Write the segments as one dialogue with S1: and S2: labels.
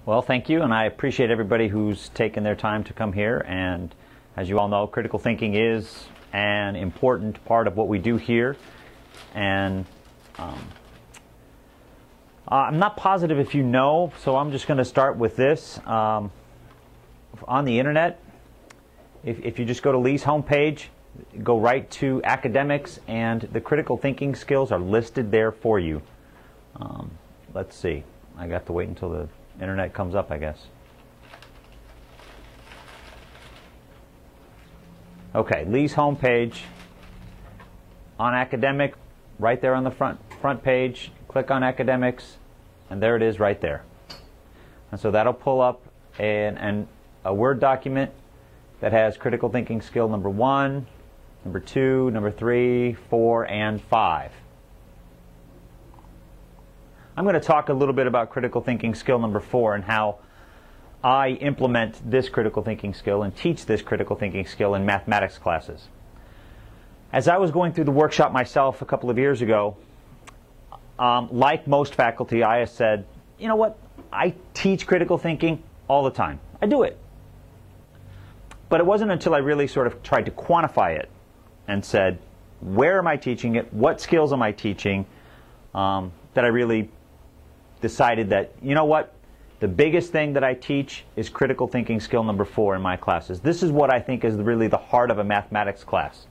S1: Well, thank you, and I appreciate everybody who's taken their time to come here. And as you all know, critical thinking is an important part of what we do here. And I'm not positive if you know, so I'm just going to start with this. On the internet, if you just go to Lee's homepage, go right to academics, and the critical thinking skills are listed there for you. Let's see. I got to wait until the internet comes up, I guess. Okay, Lee's homepage on academic, right there on the front page. Click on academics, and there it is right there. And so that'll pull up a Word document that has critical thinking skill number 1, number 2, number 3, 4, and 5. I'm going to talk a little bit about critical thinking skill number 4 and how I implement this critical thinking skill and teach this critical thinking skill in mathematics classes. As I was going through the workshop myself a couple of years ago, like most faculty, I said, you know what, I teach critical thinking all the time. I do it. But it wasn't until I really sort of tried to quantify it and said, where am I teaching it, what skills am I teaching, that I really decided that, you know what, the biggest thing that I teach is critical thinking skill number 4 in my classes. This is what I think is really the heart of a mathematics class.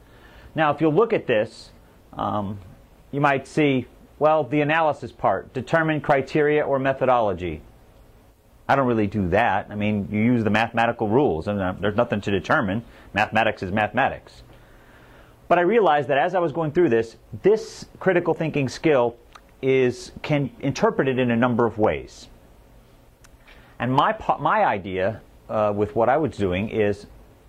S1: Now, if you look at this, you might see, well, the analysis part, determine criteria or methodology. I don't really do that. I mean, you use the mathematical rules, and there's nothing to determine. Mathematics is mathematics. But I realized that as I was going through this critical thinking skill can interpret it in a number of ways. And my idea with what I was doing is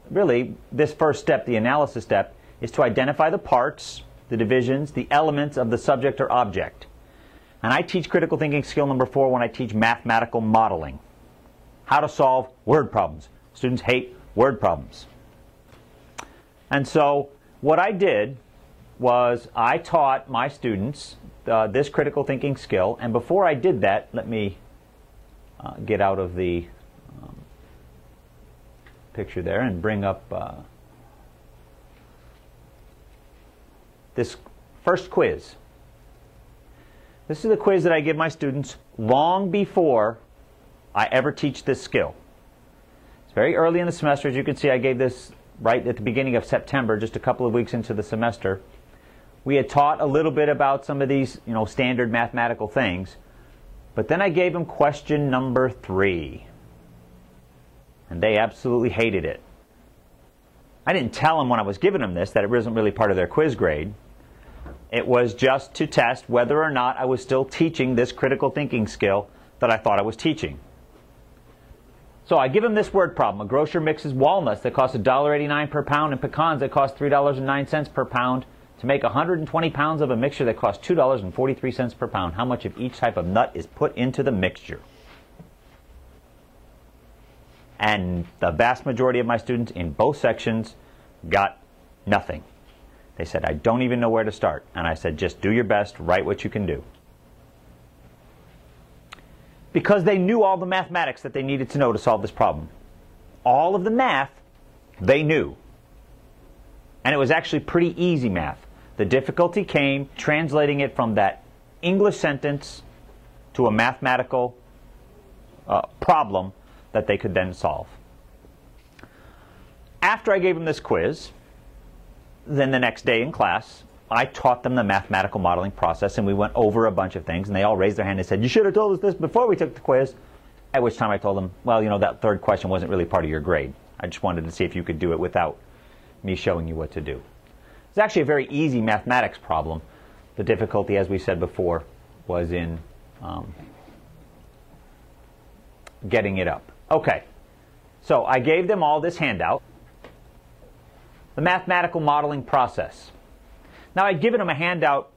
S1: really this first step, the analysis step, is to identify the parts, the divisions, the elements of the subject or object. And I teach critical thinking skill number 4 when I teach mathematical modeling. How to solve word problems. Students hate word problems. And so what I did was I taught my students this critical thinking skill, and before I did that, let me get out of the picture there and bring up this first quiz. This is the quiz that I give my students long before I ever teach this skill. It's very early in the semester. As you can see, I gave this right at the beginning of September, just a couple of weeks into the semester. We had taught a little bit about some of these, standard mathematical things. But then I gave them question number 3. And they absolutely hated it. I didn't tell them when I was giving them this that it wasn't really part of their quiz grade. It was just to test whether or not I was still teaching this critical thinking skill that I thought I was teaching. So I give them this word problem. A grocer mixes walnuts that cost $1.89 per pound and pecans that cost $3.09 per pound to make 120 pounds of a mixture that costs $2.43 per pound. How much of each type of nut is put into the mixture? And the vast majority of my students in both sections got nothing. They said, I don't even know where to start. And I said, just do your best, write what you can do. Because they knew all the mathematics that they needed to know to solve this problem. All of the math, they knew. And it was actually pretty easy math. The difficulty came translating it from that English sentence to a mathematical problem that they could then solve. After I gave them this quiz, then the next day in class, I taught them the mathematical modeling process, and we went over a bunch of things, and they all raised their hand and said, you should have told us this before we took the quiz. At which time I told them, well, that third question wasn't really part of your grade. I just wanted to see if you could do it without me showing you what to do. It's actually a very easy mathematics problem. The difficulty, as we said before, was in getting it up. Okay, so I gave them all this handout. The mathematical modeling process. Now, I'd given them a handout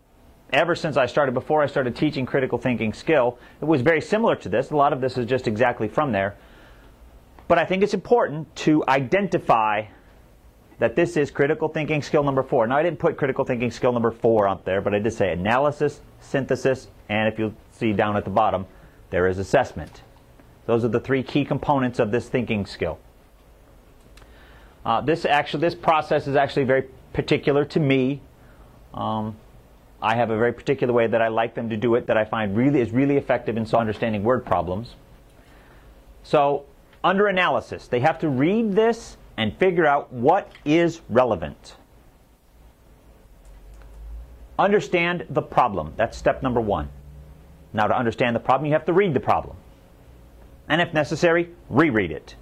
S1: ever since before I started teaching critical thinking skill. It was very similar to this. A lot of this is just exactly from there. But I think it's important to identify that this is critical thinking skill number 4. Now, I didn't put critical thinking skill number 4 up there, but I did say analysis, synthesis, and if you'll see down at the bottom, there is assessment. Those are the three key components of this thinking skill. This process is actually very particular to me. I have a very particular way that I like them to do it that I find is really effective in understanding word problems. So, under analysis, they have to read this and figure out what is relevant. Understand the problem. That's step number one. Now, to understand the problem, you have to read the problem. And if necessary, reread it.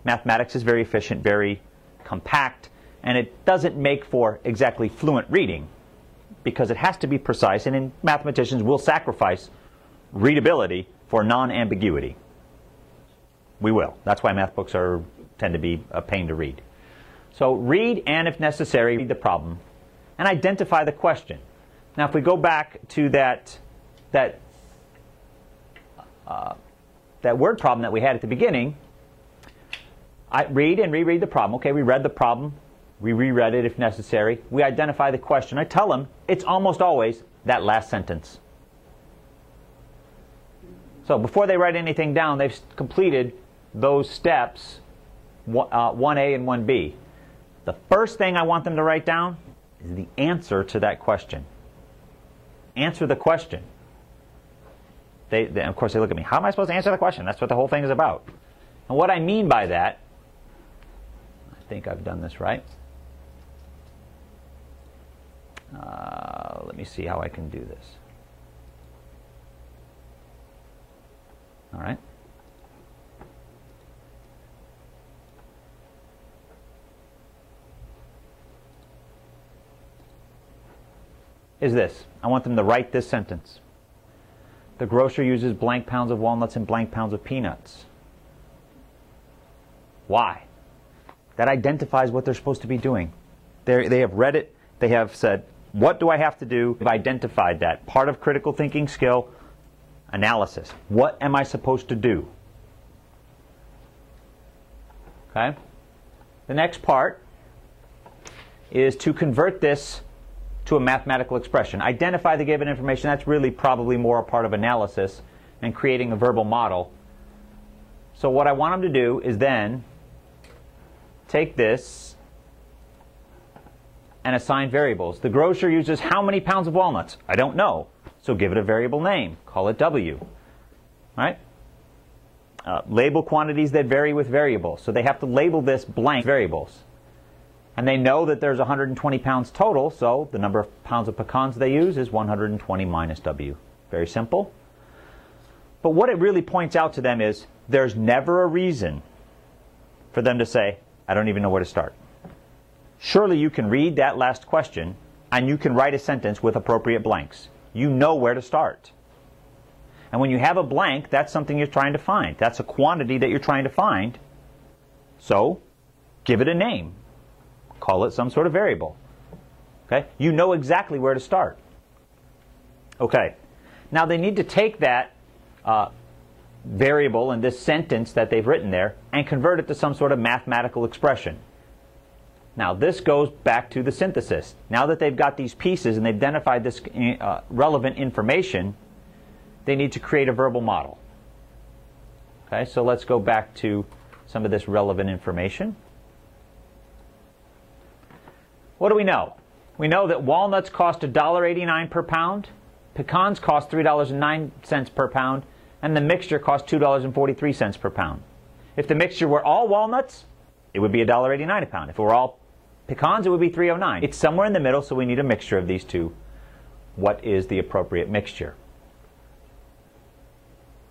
S1: Mathematics is very efficient, very compact, and it doesn't make for exactly fluent reading because it has to be precise, and mathematicians will sacrifice readability for non-ambiguity. We will. That's why math books tend to be a pain to read. So read, and if necessary, read the problem and identify the question. Now, if we go back to that word problem that we had at the beginning, I read and reread the problem. Okay, we read the problem. We reread it if necessary. We identify the question. I tell them it's almost always that last sentence. So before they write anything down, they've completed those steps, 1A and 1B. The first thing I want them to write down is the answer to that question. Answer the question. Of course, they look at me. How am I supposed to answer the question? That's what the whole thing is about. And what I mean by that, I think I've done this right. Let me see how I can do this. All right. Is this. I want them to write this sentence. The grocer uses blank pounds of walnuts and blank pounds of peanuts. Why? That identifies what they're supposed to be doing. They have read it. They have said, what do I have to do? They've identified that. Part of critical thinking skill, analysis. What am I supposed to do? Okay? The next part is to convert this to a mathematical expression. Identify the given information. That's really probably more a part of analysis and creating a verbal model. So what I want them to do is then take this and assign variables. The grocer uses how many pounds of walnuts? I don't know. So give it a variable name. Call it W. Right? Label quantities that vary with variables. So they have to label this blank variables. And they know that there's 120 pounds total, so the number of pounds of pecans they use is 120 minus W. Very simple. But what it really points out to them is there's never a reason for them to say, I don't even know where to start. Surely you can read that last question and you can write a sentence with appropriate blanks. You know where to start. And when you have a blank, that's something you're trying to find. That's a quantity that you're trying to find. So give it a name. Call it some sort of variable. Okay? You know exactly where to start. Okay. Now they need to take that variable in this sentence that they've written there and convert it to some sort of mathematical expression. Now this goes back to the synthesis. Now that they've got these pieces and they've identified this relevant information, they need to create a verbal model. Okay, so let's go back to some of this relevant information. What do we know? We know that walnuts cost $1.89 per pound, pecans cost $3.09 per pound, and the mixture costs $2.43 per pound. If the mixture were all walnuts, it would be $1.89 a pound. If it were all pecans, it would be $3.09. It's somewhere in the middle, so we need a mixture of these two. What is the appropriate mixture?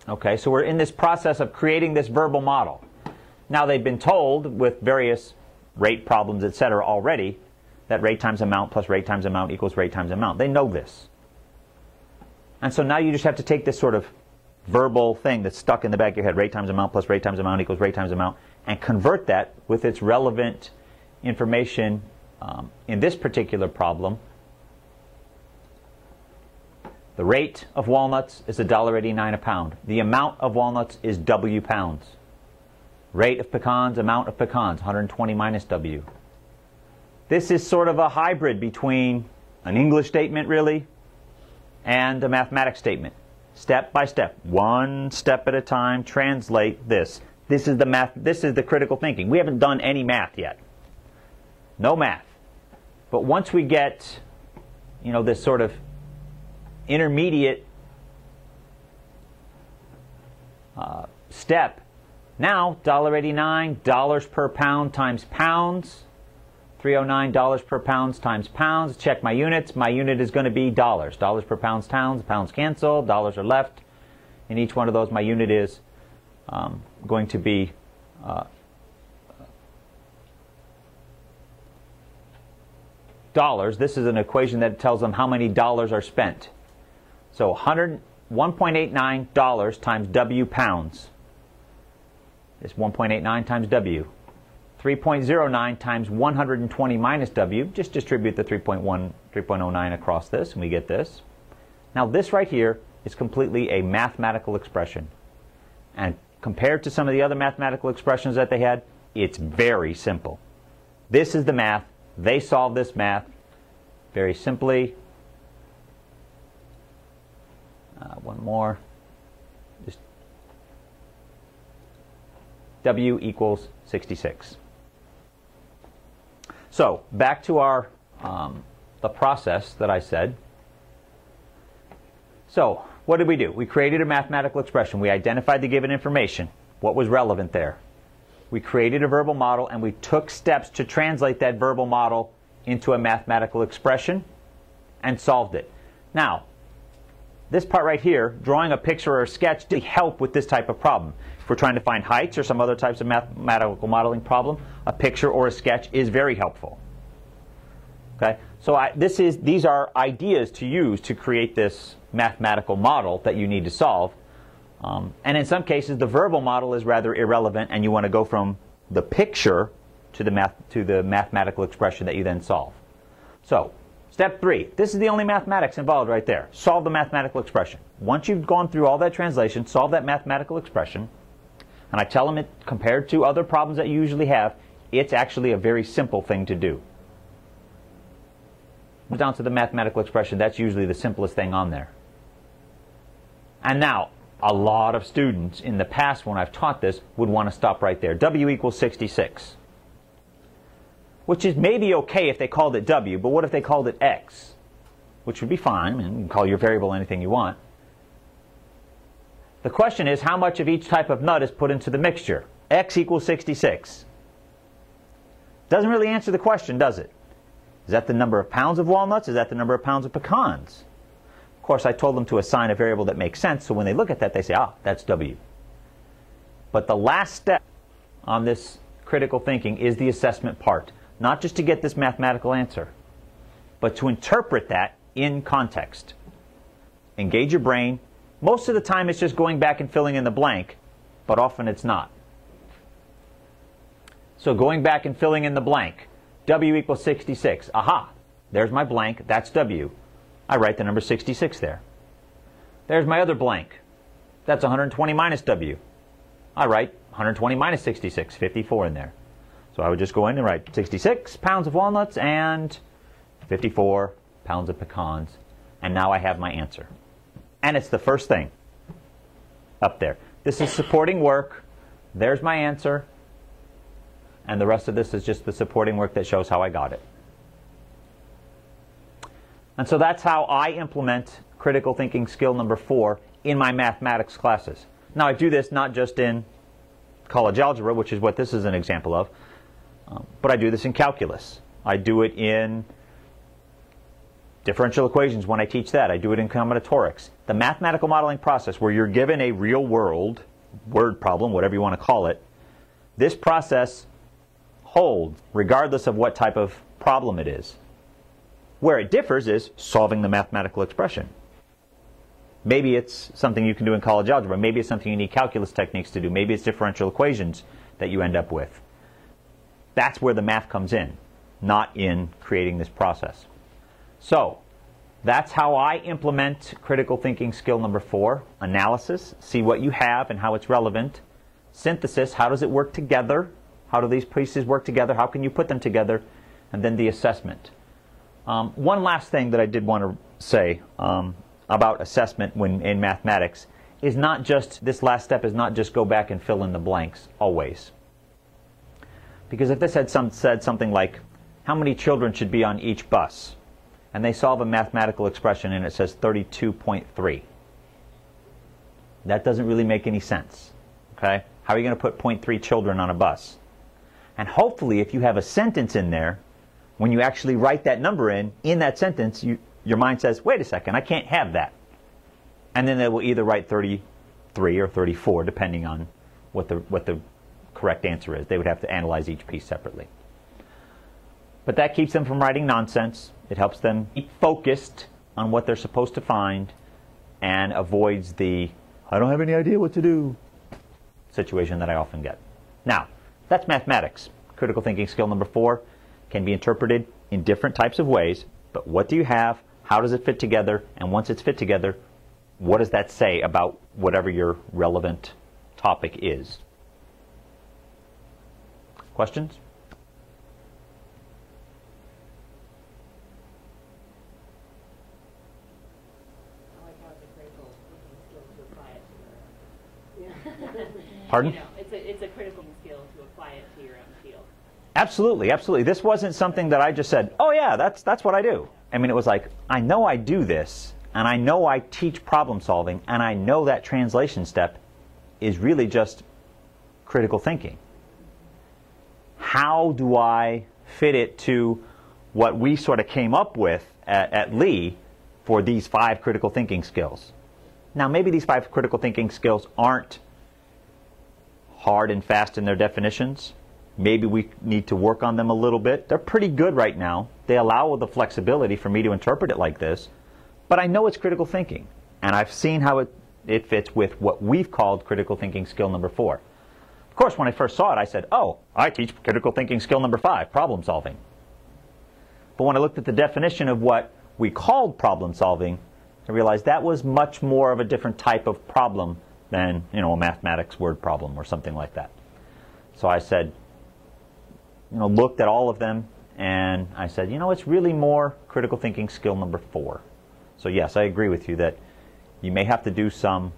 S1: Okay, so we're in this process of creating this verbal model. Now they've been told with various rate problems, etc. already that rate times amount plus rate times amount equals rate times amount. They know this. And so now you just have to take this sort of verbal thing that's stuck in the back of your head, rate times amount plus rate times amount equals rate times amount, and convert that with its relevant information in this particular problem. The rate of walnuts is $1.89 a pound. The amount of walnuts is W pounds. Rate of pecans, amount of pecans, 120 minus W. This is sort of a hybrid between an English statement, really, and a mathematics statement. step by step, one step at a time, translate this. This is the math. This is the critical thinking. We haven't done any math yet. No math. But once we get, this sort of intermediate step, now $1.89, dollars per pound times pounds, $309 per pounds times pounds. Check my units. My unit is going to be dollars. Dollars per pounds, pounds cancel, dollars are left. In each one of those, my unit is going to be dollars. This is an equation that tells them how many dollars are spent. So $1.89 times W pounds is 1.89 times W. 3.09 times 120 minus W. Just distribute the 3.09 across this, and we get this. Now this right here is completely a mathematical expression. And compared to some of the other mathematical expressions that they had, it's very simple. This is the math. They solved this math very simply. One more. Just W equals 66. So back to our the process that I said. So what did we do? We created a mathematical expression. We identified the given information. What was relevant there? We created a verbal model, and we took steps to translate that verbal model into a mathematical expression and solved it. Now, this part right here, drawing a picture or a sketch, to help with this type of problem. If we're trying to find heights or some other types of mathematical modeling problem, a picture or a sketch is very helpful. Okay? So these are ideas to use to create this mathematical model that you need to solve. And in some cases, the verbal model is rather irrelevant, and you want to go from the picture to the mathematical expression that you then solve. So, step 3. This is the only mathematics involved right there. Solve the mathematical expression. Once you've gone through all that translation, solve that mathematical expression, and I tell them it, compared to other problems that you usually have, it's actually a very simple thing to do. Down to the mathematical expression, that's usually the simplest thing on there. And now, a lot of students in the past when I've taught this would want to stop right there. W equals 66. Which is maybe okay if they called it W, but what if they called it X? Which would be fine. I mean, you can call your variable anything you want. The question is, how much of each type of nut is put into the mixture? X equals 66. Doesn't really answer the question, does it? Is that the number of pounds of walnuts? Is that the number of pounds of pecans? Of course, I told them to assign a variable that makes sense, so when they look at that, they say, ah, that's W. But the last step on this critical thinking is the assessment part. Not just to get this mathematical answer, but to interpret that in context. Engage your brain. Most of the time it's just going back and filling in the blank, but often it's not. So going back and filling in the blank. W equals 66. Aha! There's my blank. That's W. I write the number 66 there. There's my other blank. That's 120 minus W. I write 120 minus 66, 54 in there. So I would just go in and write 66 pounds of walnuts and 54 pounds of pecans. And now I have my answer. And it's the first thing up there. This is supporting work. There's my answer. And the rest of this is just the supporting work that shows how I got it. And so that's how I implement critical thinking skill number 4 in my mathematics classes. Now I do this not just in college algebra, which is what this is an example of, but I do this in calculus. I do it in differential equations when I teach that. I do it in combinatorics. The mathematical modeling process where you're given a real world word problem, whatever you want to call it, this process holds regardless of what type of problem it is. Where it differs is solving the mathematical expression. Maybe it's something you can do in college algebra. Maybe it's something you need calculus techniques to do. Maybe it's differential equations that you end up with. That's where the math comes in, not in creating this process. So that's how I implement critical thinking skill number 4. Analysis, see what you have and how it's relevant. Synthesis, how does it work together? How do these pieces work together? How can you put them together? And then the assessment. One last thing that I did want to say. about assessment when in mathematics is not just, this last step is not just go back and fill in the blanks always. Because if this had said something like, how many children should be on each bus? And they solve a mathematical expression and it says 32.3. That doesn't really make any sense. Okay? How are you going to put 0.3 children on a bus? And hopefully if you have a sentence in there, when you actually write that number in that sentence, your mind says, wait a second, I can't have that. And then they will either write 33 or 34, depending on what the correct answer is. They would have to analyze each piece separately. But that keeps them from writing nonsense. It helps them be focused on what they're supposed to find and avoids the, I don't have any idea what to do situation that I often get. Now, that's mathematics. Critical thinking skill number 4 can be interpreted in different types of ways. But what do you have? How does it fit together? And once it's fit together, what does that say about whatever your relevant topic is? Questions?
S2: I like how it's a critical thinking skill to apply it to your own.
S1: Pardon?
S2: You know, it's a critical skill to apply it to your own field.
S1: Absolutely, absolutely. This wasn't something that I just said, oh yeah, that's what I do. I mean, it was like, I know I do this, and I know I teach problem solving, and I know that translation step is really just critical thinking. How do I fit it to what we sort of came up with at Lee for these 5 critical thinking skills? Now, maybe these 5 critical thinking skills aren't hard and fast in their definitions. Maybe we need to work on them a little bit. They're pretty good right now. They allow the flexibility for me to interpret it like this. But I know it's critical thinking. And I've seen how it fits with what we've called critical thinking skill number 4. Of course, when I first saw it, I said, oh, I teach critical thinking skill number 5, problem solving. But when I looked at the definition of what we called problem solving, I realized that was much more of a different type of problem than, you know, a mathematics word problem or something like that. So I said, you know, looked at all of them, and I said, you know, it's really more critical thinking skill number 4. So yes, I agree with you that you may have to do some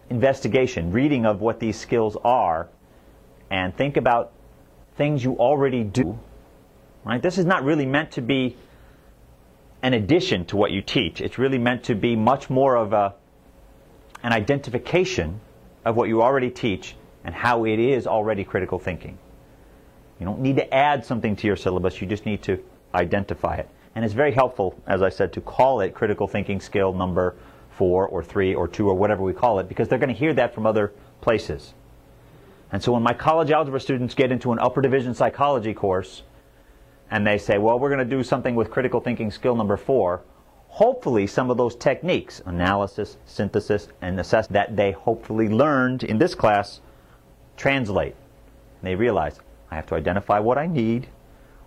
S1: investigation, reading of what these skills are, and think about things you already do. Right? This is not really meant to be an addition to what you teach. It's really meant to be much more of an identification of what you already teach and how it is already critical thinking. You don't need to add something to your syllabus, you just need to identify it. And it's very helpful, as I said, to call it critical thinking skill number 4 or 3 or 2 or whatever we call it, because they're going to hear that from other places. And so when my college algebra students get into an upper division psychology course and they say, well, we're going to do something with critical thinking skill number 4, hopefully some of those techniques, analysis, synthesis, and assess that they hopefully learned in this class, translate. And they realize, I have to identify what I need,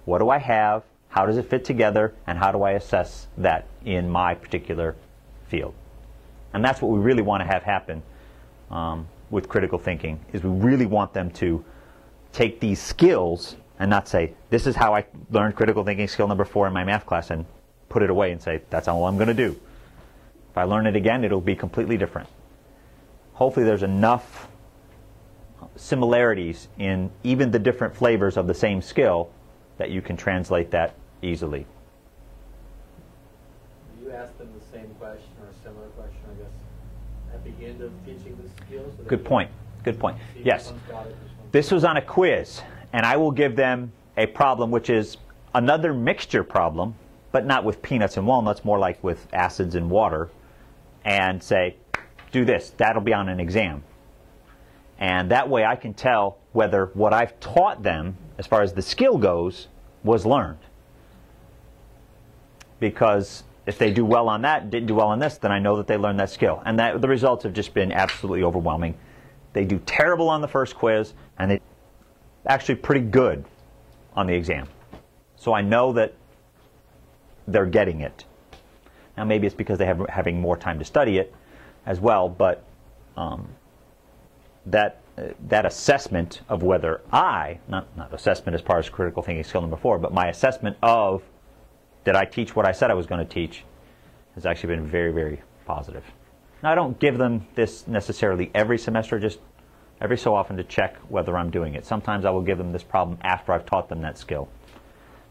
S1: what do I have, how does it fit together, and how do I assess that in my particular field. And that's what we really want to have happen with critical thinking, is we really want them to take these skills and not say, this is how I learned critical thinking skill number 4 in my math class, and put it away and say, that's all I'm going to do. If I learn it again, it'll be completely different. Hopefully there's enough similarities in even the different flavors of the same skill that you can translate that easily.
S3: Do you ask them the same question or a similar question, I guess, at the end of teaching the skills?
S1: Good point. Good point. Yes. This was on a quiz, and I will give them a problem which is another mixture problem, but not with peanuts and walnuts, more like with acids and water, and say, do this. That'll be on an exam. And that way I can tell whether what I've taught them, as far as the skill goes, was learned. Because if they do well on that, didn't do well on this, then I know that they learned that skill. And that, the results have just been absolutely overwhelming. They do terrible on the first quiz, and they actually pretty good on the exam. So I know that they're getting it. Now maybe it's because they have having more time to study it as well, but that assessment of whether not assessment as far as critical thinking skill number 4, but my assessment of did I teach what I said I was going to teach, has actually been very, very positive. Now, I don't give them this necessarily every semester, just every so often to check whether I'm doing it. Sometimes I will give them this problem after I've taught them that skill.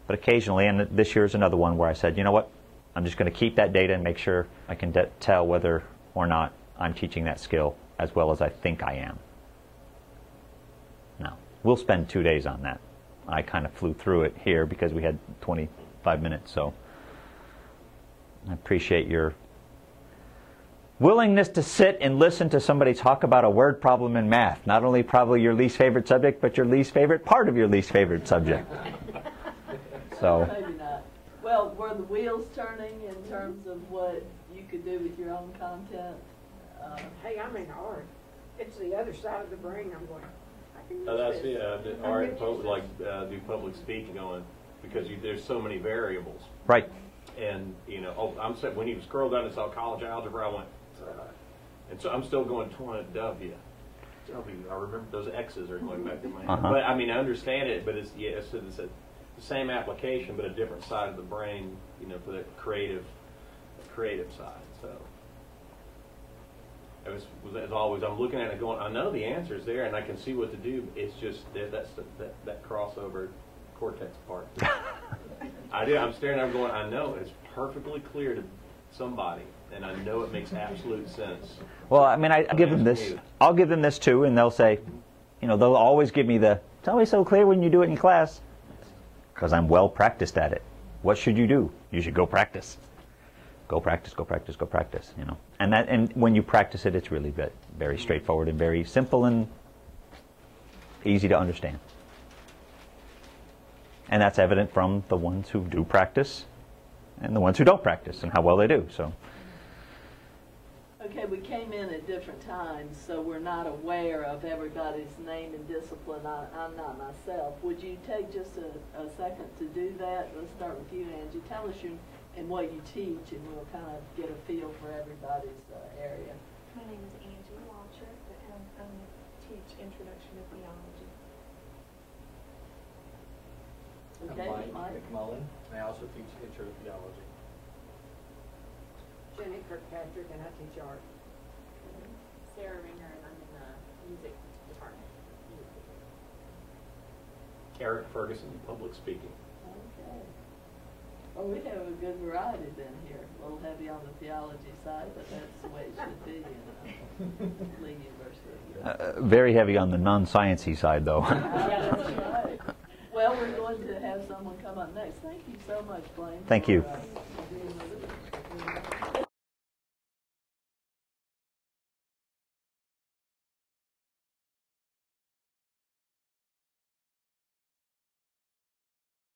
S1: But occasionally, and this year is another one where I said, you know what, I'm just going to keep that data and make sure I can tell whether or not I'm teaching that skill as well as I think I am. Now, we'll spend 2 days on that. I kind of flew through it here because we had 25 minutes, so I appreciate your willingness to sit and listen to somebody talk about a word problem in math. Not only probably your least favorite subject, but your least favorite part of your least favorite subject. So.
S4: Maybe not. Well, were the wheels turning in terms of what you could do with your own content?
S2: Hey, I'm in art. It's the other side of the brain. I'm going, I can use
S5: That's
S2: this.
S5: the art, do public speaking on, because there's so many variables.
S1: Right.
S5: And, I'm saying, when you scroll down and saw college algebra, I went, and so I'm still going, W. I remember those X's are going back to my head. But, I understand it, but it's the same application, but a different side of the brain, for the creative side. So, as always, I'm looking at it going, I know the answer's there, and I can see what to do. It's just that crossover cortex part. I'm staring at it going, I know it's perfectly clear to somebody, and I know it makes absolute sense.
S1: Well, I give them this. I'll give them this too, and they'll say, they'll always give me it's always so clear when you do it in class. Because I'm well practiced at it. What should you do? You should go practice. Go practice, go practice, go practice, And when you practice it, it's really very straightforward and very simple and easy to understand. And that's evident from the ones who do practice and the ones who don't practice and how well they do. So.
S4: Okay, we came in at different times, so we're not aware of everybody's name and discipline. I'm not myself. Would you take just a second to do that? Let's start with you, Angie. Tell us and what you teach, and we'll kind of get a feel for everybody's area.
S6: My name is Angie Walcher, and I teach Introduction to Theology.
S4: Okay,
S3: I'm
S4: Mike.
S3: McMullen, and I also teach Intro to Theology.
S2: Jenny Kirkpatrick, and I teach art.
S6: Sarah Ringer, and I'm in the music department.
S5: Eric Ferguson, public speaking.
S4: Okay. Well, we have a good variety then here. A little heavy on the theology side, but that's the way it should be in Lee University.
S1: Very heavy on the non-sciencey side, though.
S4: Yeah, that's right. Well, we're going to have someone come up next. Thank you so much, Blayne.
S1: Thank you.
S4: for,